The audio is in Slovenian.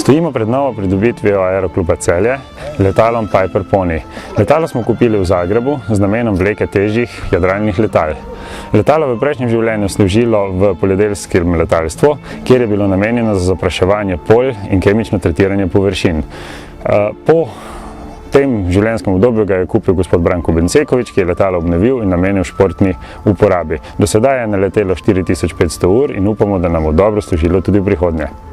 Stojimo pred novo pridobitvijo Aerokluba Celje, letalom Piper Pony. Letalo smo kupili v Zagrebu z namenom vleke težjih jadralnih letal. Letalo v prejšnjem življenju služilo v poljedelskem letalstvu, kjer je bilo namenjeno za zapraševanje polj in kemično tretiranje površin. Po tem življenjskem obdobju ga je kupil gospod Branko Bencekovič, ki je letalo obnovil in namenil športni uporabi. Do sedaj je naletelo 4500 ur in upamo, da nam bo dobro služilo tudi v prihodnje.